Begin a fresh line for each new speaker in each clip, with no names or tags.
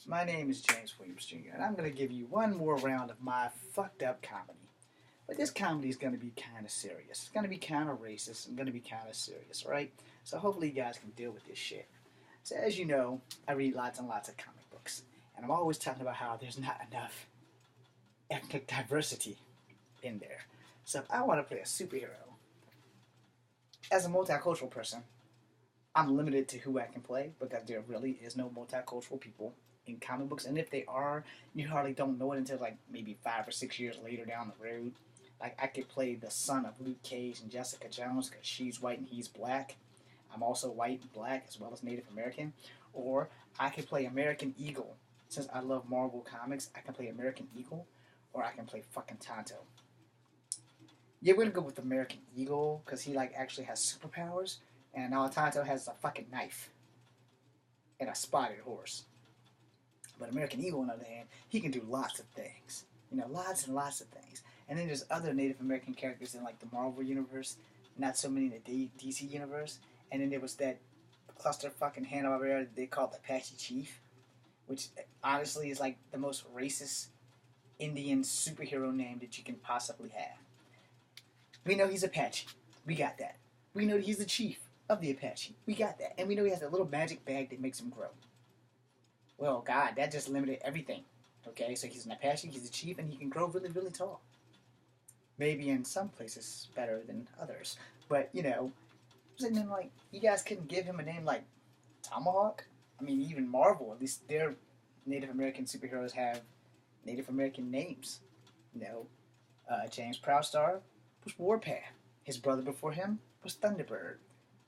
My name is James Williams Jr., and I'm going to give you one more round of my fucked up comedy. But this comedy is going to be kind of serious. It's going to be kind of racist and going to be kind of serious, right? So hopefully you guys can deal with this shit. So as you know, I read lots and lots of comic books, and I'm always talking about how there's not enough ethnic diversity in there. So if I want to play a superhero, as a multicultural person, I'm limited to who I can play because there really is no multicultural people in comic books, and if they are, you hardly don't know it until like maybe 5 or 6 years later down the road. Like I could play the son of Luke Cage and Jessica Jones because she's white and he's black. I'm also white and black as well as Native American. Or I could play American Eagle. Since I love Marvel comics, I can play American Eagle, or I can play fucking Tonto. Yeah, we're gonna go with American Eagle because he like actually has superpowers, and now Tonto has a fucking knife and a spotted horse. But American Eagle, on the other hand, he can do lots of things. You know, lots and lots of things. And then there's other Native American characters in like the Marvel universe, not so many in the DC universe. And then there was that cluster fucking Hanna-Barbera that they called the Apache Chief, which honestly is like the most racist Indian superhero name that you can possibly have. We know he's Apache. We got that. We know he's the chief of the Apache. We got that. And we know he has a little magic bag that makes him grow. Well, God, that just limited everything. Okay, so he's an Apache, he's a chief, and he can grow really, really tall. Maybe in some places better than others. But, you know, sitting in like, you guys couldn't give him a name like Tomahawk? I mean, even Marvel, at least their Native American superheroes have Native American names. You know, James Proudstar was Warpath. His brother before him was Thunderbird.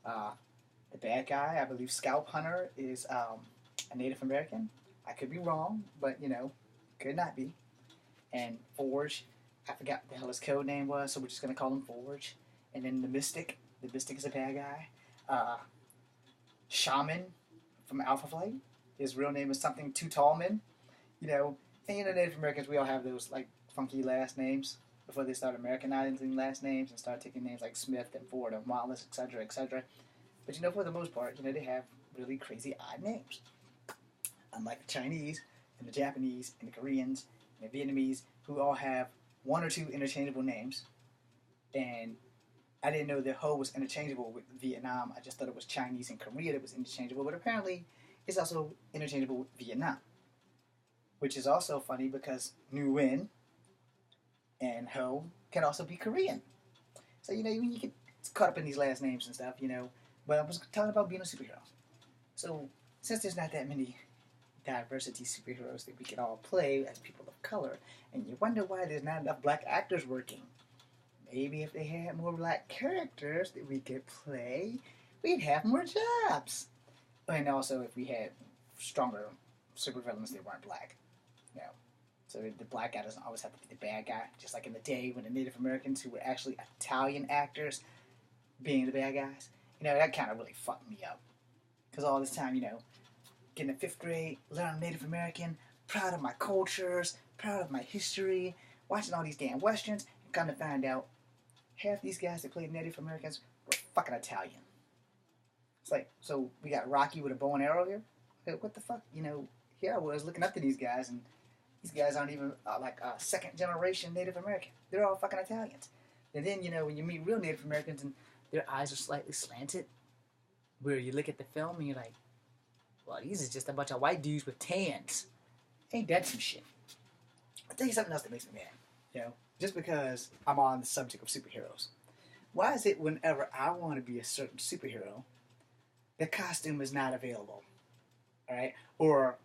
The bad guy, I believe Scalp Hunter, is a Native American. I could be wrong, but you know, could not be. And Forge, I forgot what the hell his code name was, so we're just gonna call him Forge. And then the Mystic is a bad guy. Shaman from Alpha Flight, his real name is something Too Tallman. You know, and you know, Native Americans, we all have those like funky last names before they start Americanizing last names and start taking names like Smith and Ford and Wallace, etc., etc. But you know, for the most part, you know, they have really crazy odd names. Unlike the Chinese and the Japanese and the Koreans and the Vietnamese, who all have one or two interchangeable names. And I didn't know that Ho was interchangeable with Vietnam. I just thought it was Chinese and Korea that was interchangeable, but apparently it's also interchangeable with Vietnam. Which is also funny because Nguyen and Ho can also be Korean. So, you know, you get caught up in these last names and stuff, you know. But I was talking about being a superhero. So, since there's not that many diversity superheroes that we can all play as people of color, and you wonder why there's not enough black actors working. Maybe if they had more black characters that we could play, we'd have more jobs. And also if we had stronger supervillains that weren't black. You know. So the black guy doesn't always have to be the bad guy, just like in the day when the Native Americans who were actually Italian actors being the bad guys. You know, that kind of really fucked me up. Because all this time, you know, getting in 5th grade, learning Native American, proud of my cultures, proud of my history, watching all these damn westerns, and come to find out half these guys that played Native Americans were fucking Italian. It's like, so we got Rocky with a bow and arrow here? Like, what the fuck? You know, here I was looking up to these guys, and these guys aren't even like second generation Native American. They're all fucking Italians. And then, you know, when you meet real Native Americans and their eyes are slightly slanted, where you look at the film and you're like, well, these is just a bunch of white dudes with tans. Ain't that some shit? I'll tell you something else that makes me mad. You know, just because I'm on the subject of superheroes. Why is it whenever I want to be a certain superhero, the costume is not available? Alright? Or,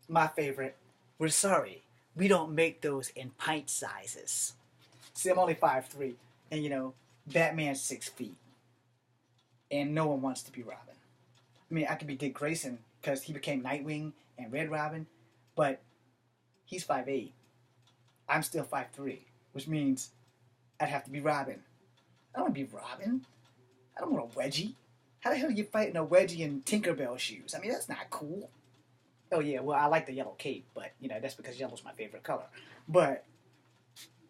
my favorite, we're sorry, we don't make those in pint sizes. See, I'm only 5'3", and you know, Batman's 6 feet. And no one wants to be Robin. I mean, I could be Dick Grayson because he became Nightwing and Red Robin, but he's 5'8". I'm still 5'3", which means I'd have to be Robin. I don't want to be Robin. I don't want a wedgie. How the hell are you fighting a wedgie in Tinkerbell shoes? I mean, that's not cool. Oh yeah, well, I like the yellow cape, but, you know, that's because yellow's my favorite color. But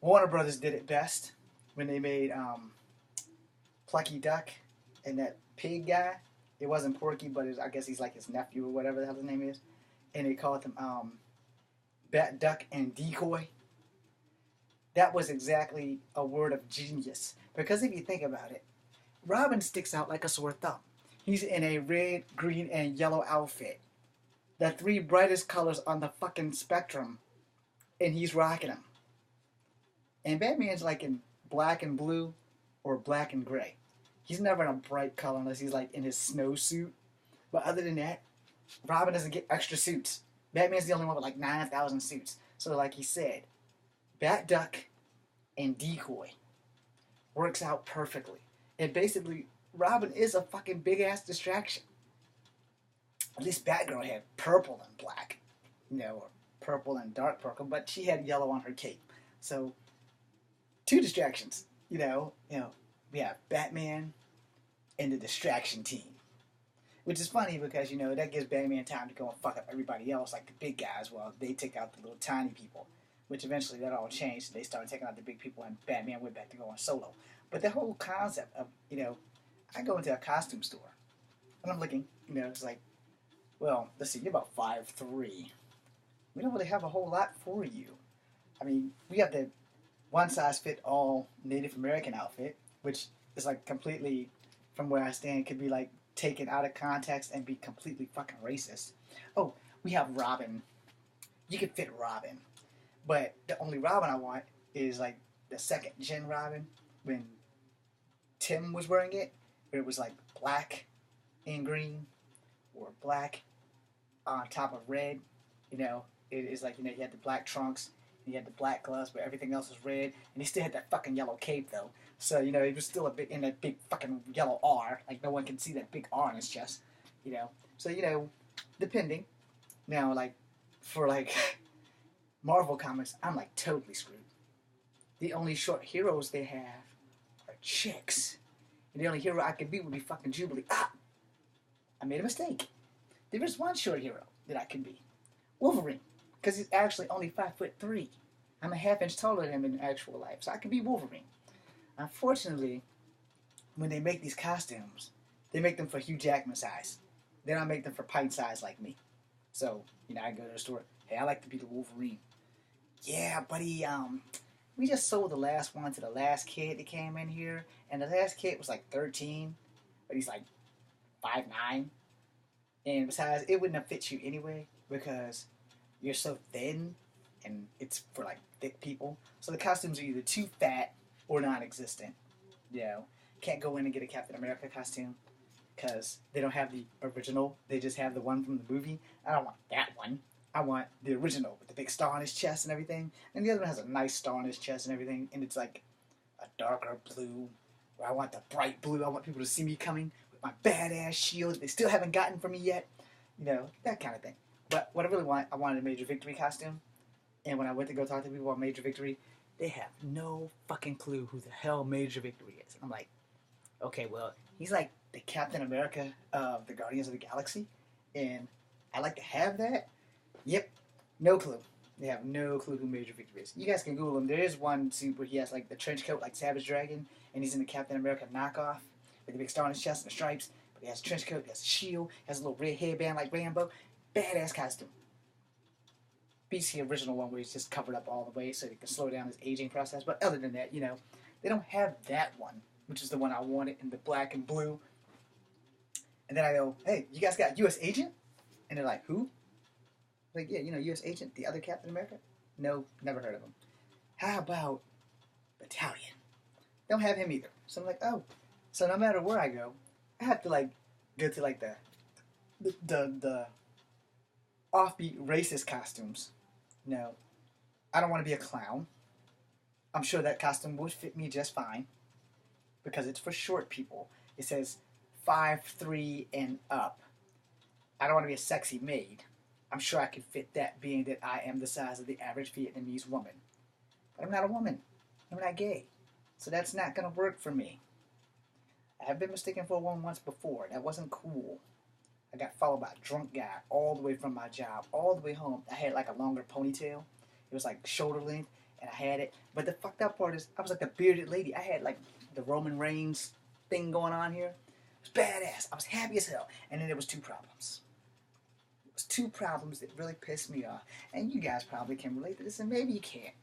Warner Brothers did it best when they made Plucky Duck and that pig guy. It wasn't Porky, but I guess he's like his nephew or whatever the hell his name is. and they called him bat, duck, and decoy. That was exactly a word of genius. Because if you think about it, Robin sticks out like a sore thumb. He's in a red, green, and yellow outfit. The three brightest colors on the fucking spectrum, and he's rocking them. And Batman's like in black and blue or black and gray. He's never in a bright color unless he's like in his snowsuit. But other than that, Robin doesn't get extra suits. Batman's the only one with like 9,000 suits. So like he said, Bat, Duck, and Decoy works out perfectly. And basically, Robin is a fucking big ass distraction. At least Batgirl had purple and black, or purple and dark purple, but she had yellow on her cape. So, two distractions. We have Batman and the distraction team. Which is funny because, that gives Batman time to go and fuck up everybody else, like the big guys, while they take out the little tiny people. Which eventually that all changed. They started taking out the big people and Batman went back to going solo. But the whole concept of, I go into a costume store and I'm looking, it's like, well, let's see, you're about 5'3". We don't really have a whole lot for you. I mean, we have the one-size-fit-all Native American outfit, which is like completely, from where I stand, could be like taken out of context and be completely fucking racist. Oh, we have Robin. You can fit Robin. But the only Robin I want is like the second gen Robin when Tim was wearing it, where it was like black and green or black on top of red. It is like, you had the black trunks, and you had the black gloves, but everything else was red, and he still had that fucking yellow cape though. So, he was still a bit in that big fucking yellow R, like no one can see that big R on his chest, So, depending. Now, like, for like Marvel comics, I'm like totally screwed. The only short heroes they have are chicks. And the only hero I could be would be fucking Jubilee. I made a mistake. There is one short hero that I can be. Wolverine. Because he's actually only 5'3". I'm a half-inch taller than him in actual life. So I can be Wolverine. Unfortunately, when they make these costumes, they make them for Hugh Jackman size. They don't make them for pint size like me. So, I go to the store. Hey, I like to be the Wolverine. Yeah, buddy, we just sold the last one to the last kid that came in here. And the last kid was like 13. But he's like 5'9". And besides, it wouldn't have fit you anyway because you're so thin and it's for like thick people. So the costumes are either too fat or non-existent. Can't go in and get a Captain America costume because they don't have the original. They just have the one from the movie. I don't want that one. I want the original with the big star on his chest and everything. And the other one has a nice star on his chest and everything. And it's like a darker blue. Or I want the bright blue. I want people to see me coming with my badass shield that they still haven't gotten from me yet. That kind of thing. But what I really want, I wanted a Major Victory costume. And when I went to go talk to people about Major Victory, they have no fucking clue who the hell Major Victory is. And I'm like, okay, well, he's like the Captain America of the Guardians of the Galaxy. And I like to have that. Yep, no clue. They have no clue who Major Victory is. You guys can Google him. There is one suit where he has like the trench coat like Savage Dragon, and he's in the Captain America knockoff with the big star on his chest and the stripes. But he has a trench coat, he has a shield, he has a little red headband like Rambo. Badass costume. Beats the original one where he's just covered up all the way so he can slow down his aging process. But other than that, they don't have that one, which is the one I wanted in the black and blue. And then I go, hey, you guys got U.S. Agent? And they're like, who? Like, yeah, U.S. Agent, the other Captain America? No, never heard of him. How about Battalion? Don't have him either. So I'm like, oh. So no matter where I go, I have to, like, go to, like, the offbeat racist costumes. No. I don't want to be a clown. I'm sure that costume would fit me just fine. Because it's for short people. It says 5'3" and up. I don't want to be a sexy maid. I'm sure I could fit that, being that I am the size of the average Vietnamese woman. But I'm not a woman. I'm not gay. So that's not going to work for me. I have been mistaken for a woman once before. That wasn't cool. I got followed by a drunk guy all the way from my job, all the way home. I had like a longer ponytail. It was like shoulder length, and I had it. But the fucked up part is I was like the bearded lady. I had like the Roman Reigns thing going on here. It was badass. I was happy as hell. And then there was two problems. was two problems that really pissed me off. And you guys probably can relate to this, and maybe you can't.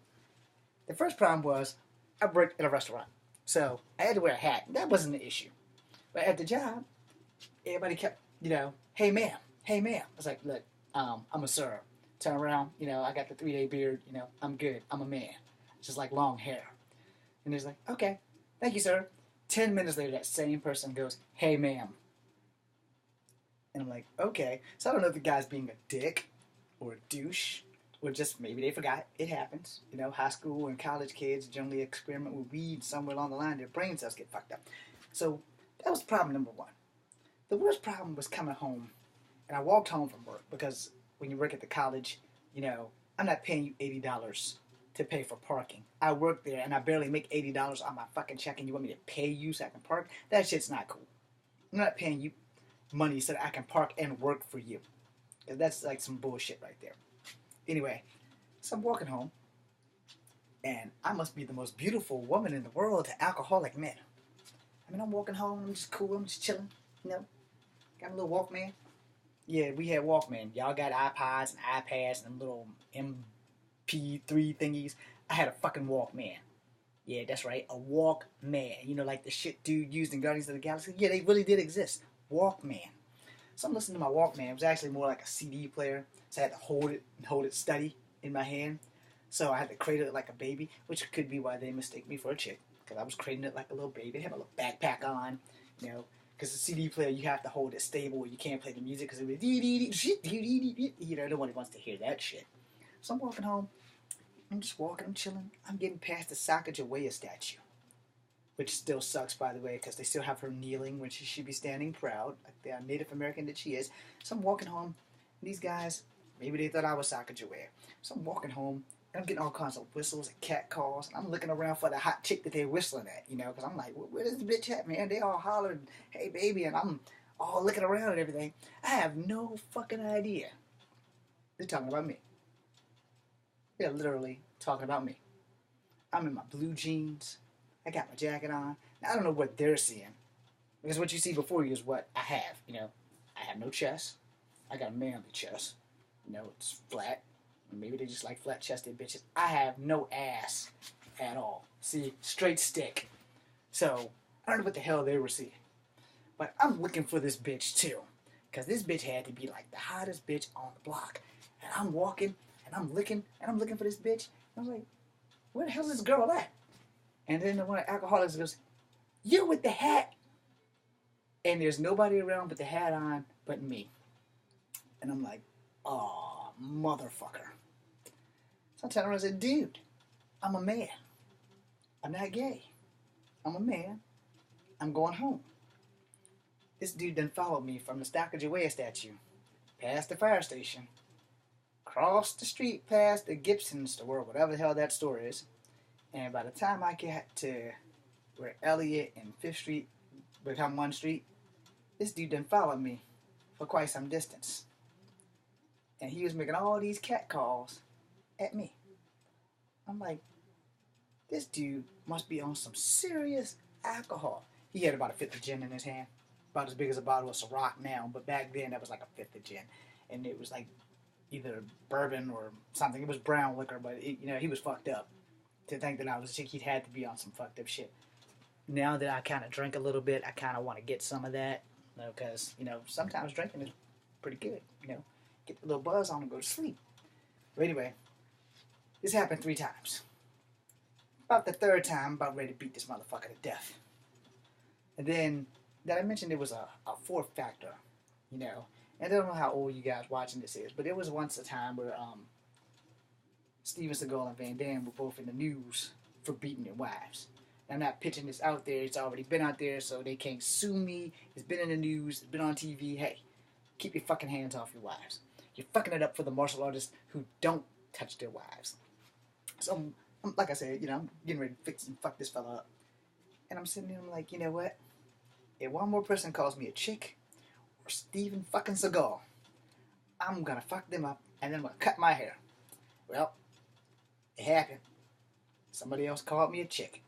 The first problem was I worked at a restaurant. So I had to wear a hat. That wasn't the issue. But at the job, everybody kept, hey ma'am, hey ma'am. I was like, look, I'm a sir. Turn around, I got the 3-day beard, I'm good. I'm a man. Just like long hair. And he's like, okay, thank you, sir. 10 minutes later, that same person goes, hey ma'am. And I'm like, okay. So I don't know if the guy's being a dick or a douche or just maybe they forgot. It happens. High school and college kids generally experiment with weed somewhere along the line. Their brain cells get fucked up. So that was problem number one. The worst problem was coming home. And I walked home from work because when you work at the college, I'm not paying you $80 to pay for parking. I work there and I barely make $80 on my fucking check and you want me to pay you so I can park? That shit's not cool. I'm not paying you money so that I can park and work for you. Because that's like some bullshit right there. Anyway, so I'm walking home and I must be the most beautiful woman in the world to alcoholic men. I mean, I'm walking home, I'm just cool, I'm just chilling, Got a little Walkman. Yeah, we had Walkman. Y'all got iPods and iPads and little MP3 thingies. I had a fucking Walkman. Yeah, that's right, a Walkman. Like the shit dude used in Guardians of the Galaxy. Yeah, they really did exist. Walkman. So I'm listening to my Walkman. It was actually more like a CD player. So I had to hold it steady in my hand. So I had to cradle it like a baby, which could be why they mistake me for a chick. Because I was cradling it like a little baby. I had a little backpack on, Because the CD player, you have to hold it stable. You can't play the music because it would nobody wants to hear that shit. So I'm walking home. I'm just walking. I'm chilling. I'm getting past the Sacagawea statue, which still sucks, by the way, because they still have her kneeling when she should be standing proud, like the Native American that she is. So I'm walking home. And these guys, maybe they thought I was Sacagawea. So I'm walking home. And I'm getting all kinds of whistles and cat calls. And I'm looking around for the hot chick that they're whistling at, because I'm like, where is the bitch at, man? They all hollering, hey, baby, and I'm all looking around and everything. I have no fucking idea. They're talking about me. They're literally talking about me. I'm in my blue jeans. I got my jacket on. Now, I don't know what they're seeing. Because what you see before you is what I have, I have no chest. I got a manly chest. It's flat. Maybe they just like flat-chested bitches. I have no ass at all. See, straight stick. So, I don't know what the hell they were seeing. But I'm looking for this bitch too. Because this bitch had to be like the hottest bitch on the block. And I'm walking, and I'm looking for this bitch. And I was like, where the hell's this girl at? And then one of the alcoholics goes, you with the hat. And there's nobody around with the hat on but me. And I'm like, oh, motherfucker. So I turned around and said, dude, I'm a man. I'm not gay. I'm a man. I'm going home. This dude then followed me from the Sacagawea statue, past the fire station, across the street past the Gibson store, whatever the hell that store is. And by the time I got to where Elliott and 5th Street become one street, this dude then followed me for quite some distance. And he was making all these cat calls at me. I'm like, this dude must be on some serious alcohol. He had about a fifth of gin in his hand, about as big as a bottle of Ciroc now, but back then that was like a fifth of gin. And it was like either bourbon or something. It was brown liquor, but he was fucked up. To think that I was a chick, he'd had to be on some fucked up shit. Now that I kind of drink a little bit, I kind of want to get some of that, because, sometimes drinking is pretty good, Get a little buzz on and go to sleep. But anyway, this happened 3 times. About the 3rd time, I'm about ready to beat this motherfucker to death. And then, did I mention there was a 4th factor, And I don't know how old you guys watching this is, but there was once a time where Steven Segal and Van Damme were both in the news for beating their wives. I'm not pitching this out there. It's already been out there, so they can't sue me. It's been in the news. It's been on TV. Hey, keep your fucking hands off your wives. You're fucking it up for the martial artists who don't touch their wives. So, like I said, I'm getting ready to fix and fuck this fella up. And I'm sitting there, I'm like, you know what? If one more person calls me a chick or Steven fucking Seagal, I'm gonna fuck them up and then I'm gonna cut my hair. Well, it happened. Somebody else called me a chick.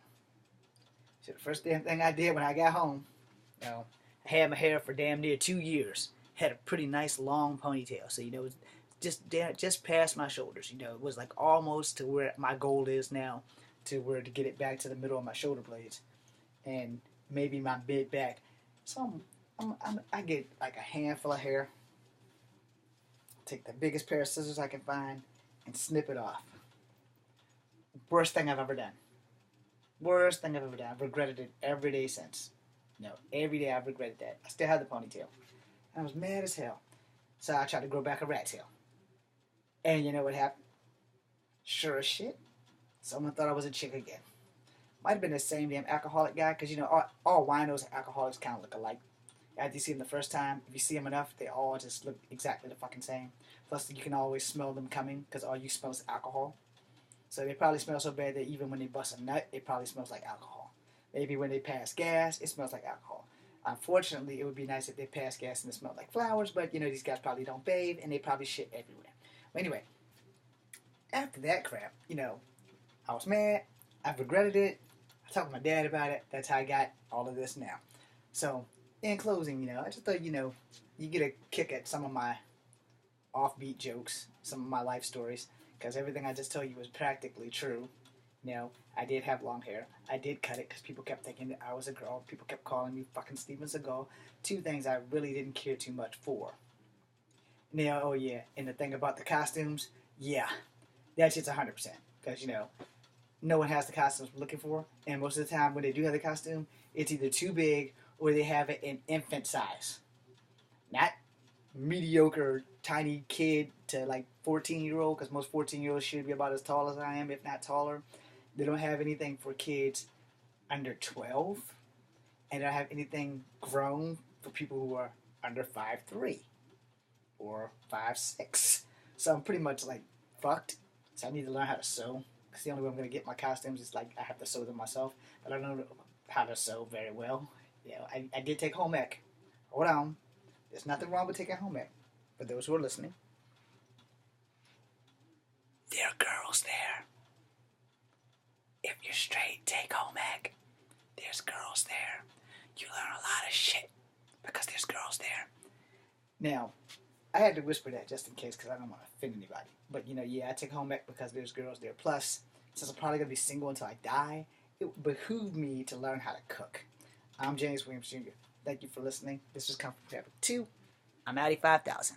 So the first damn thing I did when I got home, I had my hair for damn near 2 years. had a pretty nice long ponytail. So, it was just past my shoulders. It was like almost to where my goal is now, to get it back to the middle of my shoulder blades, and maybe my mid back. So I get like a handful of hair, take the biggest pair of scissors I can find, and snip it off. Worst thing I've ever done. Worst thing I've ever done. I've regretted it every day since. Every day I've regretted that. I still had the ponytail. I was mad as hell. So I tried to grow back a rat tail. And you know what happened? Sure as shit, someone thought I was a chick again. Might have been the same damn alcoholic guy, because all winos and alcoholics kind of look alike. After you see them the first time, if you see them enough, they all just look exactly the fucking same. Plus, you can always smell them coming, because all you smell is alcohol. So they probably smell so bad that even when they bust a nut, it probably smells like alcohol. Maybe when they pass gas, it smells like alcohol. Unfortunately, it would be nice if they pass gas and it smelled like flowers, but these guys probably don't bathe, and they probably shit everywhere. Well, anyway, after that crap, I was mad. I've regretted it. I talked to my dad about it. That's how I got all of this now. So, in closing, I just thought, you get a kick at some of my offbeat jokes, some of my life stories, because everything I just told you was practically true. I did have long hair. I did cut it because people kept thinking that I was a girl. People kept calling me fucking Steven Segal. Two things I really didn't care too much for. Now, oh yeah, and the thing about the costumes, yeah, that shit's 100%. Because, no one has the costumes we're looking for. And most of the time when they do have the costume, it's either too big or they have it in infant size. Not mediocre, tiny kid to like 14-year-old, because most 14-year-olds should be about as tall as I am, if not taller. They don't have anything for kids under 12. And they don't have anything grown for people who are under 5'3". Or 5'6". So I'm pretty much like fucked. So I need to learn how to sew. Because the only way I'm going to get my costumes is like I have to sew them myself. But I don't know how to sew very well. I did take home ec. Hold on. There's nothing wrong with taking home ec. For those who are listening. There are girls there. If you're straight, take home ec. There's girls there. You learn a lot of shit. Because there's girls there. Now, I had to whisper that just in case because I don't want to offend anybody. But, I take home ec because there's girls there. Plus, since I'm probably going to be single until I die, it behooved me to learn how to cook. I'm James Williams Jr. Thank you for listening. This was Comfort Forever 2. I'm Addy 5000.